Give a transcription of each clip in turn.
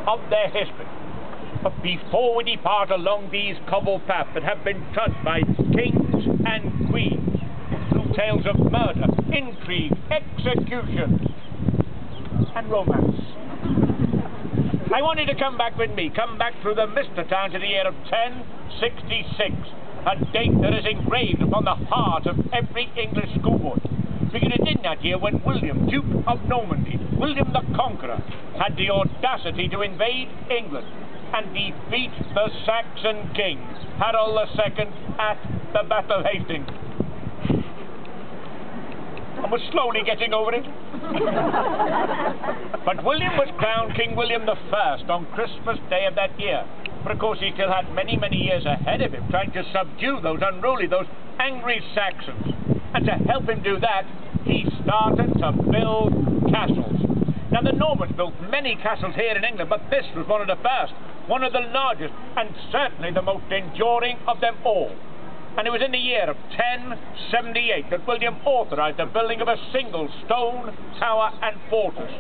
of their history. But before we depart along these cobbled paths that have been trod by kings and queens, through tales of murder, intrigue, execution, and romance, I want you to come back with me, come back through the mist of time to the year of 1066, a date that is engraved upon the heart of every English schoolboy. Because it's in that year when William, Duke of Normandy, William the Conqueror, had the audacity to invade England and defeat the Saxon king, Harold II, at the Battle of Hastings. And was slowly getting over it. But William was crowned King William I on Christmas Day of that year. But of course he still had many, many years ahead of him trying to subdue those unruly, those angry Saxons. And to help him do that, he started to build castles. Now the Normans built many castles here in England, but this was one of the first, one of the largest, and certainly the most enduring of them all. And it was in the year of 1078 that William authorized the building of a single stone tower and fortress.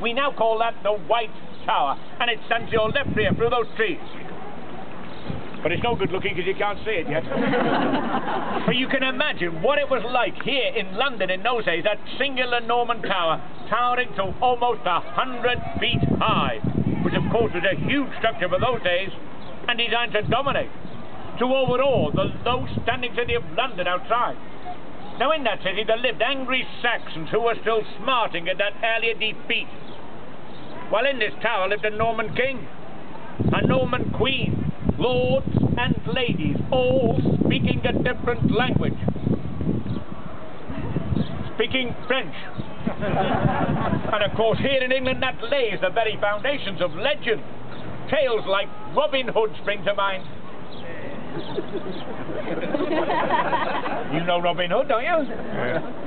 We now call that the White Tower, and it stands to your left here through those trees. But it's no good looking because you can't see it yet. But you can imagine what it was like here in London in those days, that singular Norman tower towering to almost 100 feet high, which of course was a huge structure for those days and designed to dominate, to overawe the low-standing city of London outside. Now in that city there lived angry Saxons who were still smarting at that earlier defeat, while in this tower lived a Norman king, a Norman queen, lords and ladies, all speaking a different language, speaking French. And of course here in England that lays the very foundations of legend. Tales like Robin Hood spring to mind. You know Robin Hood, don't you?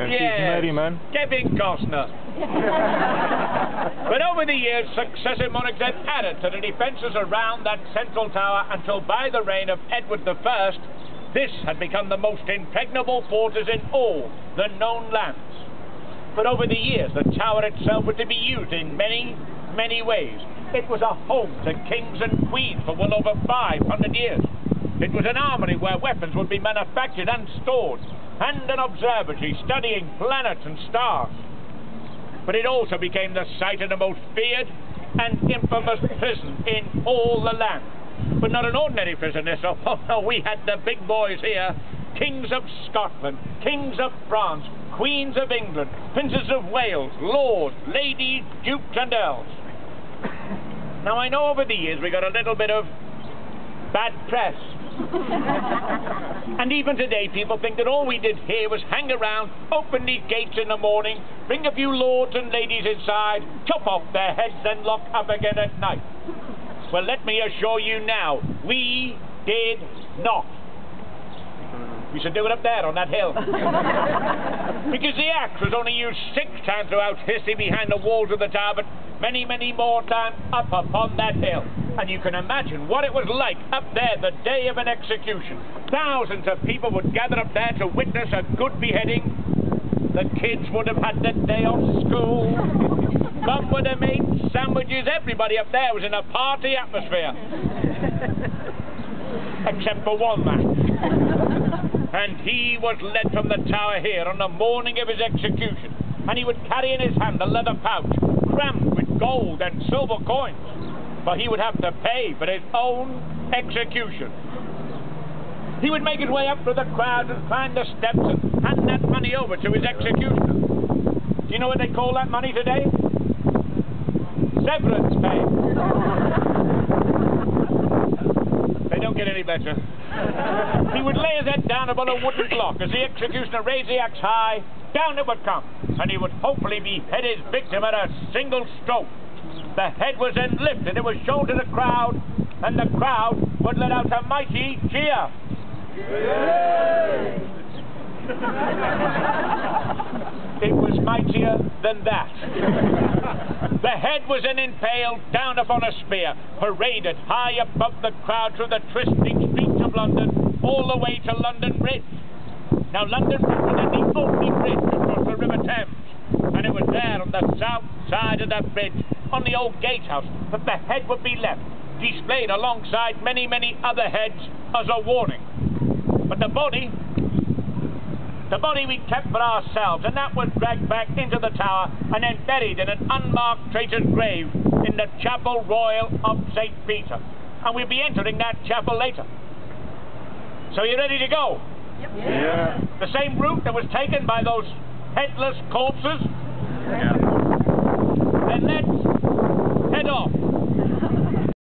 Yeah. Man. Kevin Costner. But over the years, successive monarchs had added to the defences around that central tower until by the reign of Edward I, this had become the most impregnable fortress in all the known lands. But over the years, the tower itself was to be used in many, many ways. It was a home to kings and queens for well over 500 years. It was an armory where weapons would be manufactured and stored, and an observatory studying planets and stars. But it also became the site of the most feared and infamous prison in all the land. But not an ordinary prison, this. Oh no, we had the big boys here. Kings of Scotland, kings of France, queens of England, princes of Wales, lords, ladies, dukes and earls. Now I know over the years we got a little bit of bad press. And even today people think that all we did here was hang around, open these gates in the morning, bring a few lords and ladies inside, chop off their heads and lock up again at night. Well, let me assure you now, we did not. We should do it up there on that hill. Because the axe was only used 6 times throughout history behind the walls of the tower, but many, many more times up upon that hill. And you can imagine what it was like up there the day of an execution. Thousands of people would gather up there to witness a good beheading. The kids would have had the day off school. Mum would have made sandwiches. Everybody up there was in a party atmosphere. Except for one man. And he was led from the tower here on the morning of his execution. And he would carry in his hand a leather pouch crammed with gold and silver coins. For he would have to pay for his own execution. He would make his way up through the crowd and climb the steps and hand that money over to his executioner. Do you know what they call that money today? Severance pay. They don't get any better. He would lay his head down upon a wooden block. As the executioner raised the axe high, down it would come, and he would hopefully behead his victim at a single stroke. The head was then lifted, it was shown to the crowd, and the crowd would let out a mighty cheer. It was mightier than that. The head was then impaled down upon a spear, paraded high above the crowd through the twisting streets of London, all the way to London Bridge. Now London Bridge was then the only bridge across the River Thames, and it was there on the south side of that bridge on the old gatehouse that the head would be left, displayed alongside many, many other heads as a warning. But the body we kept for ourselves, and that was dragged back into the tower and then buried in an unmarked traitor's grave in the Chapel Royal of St. Peter. And we'll be entering that chapel later. So you ready to go? Yep. Yeah. The same route that was taken by those headless corpses? Yeah. Then let's head off.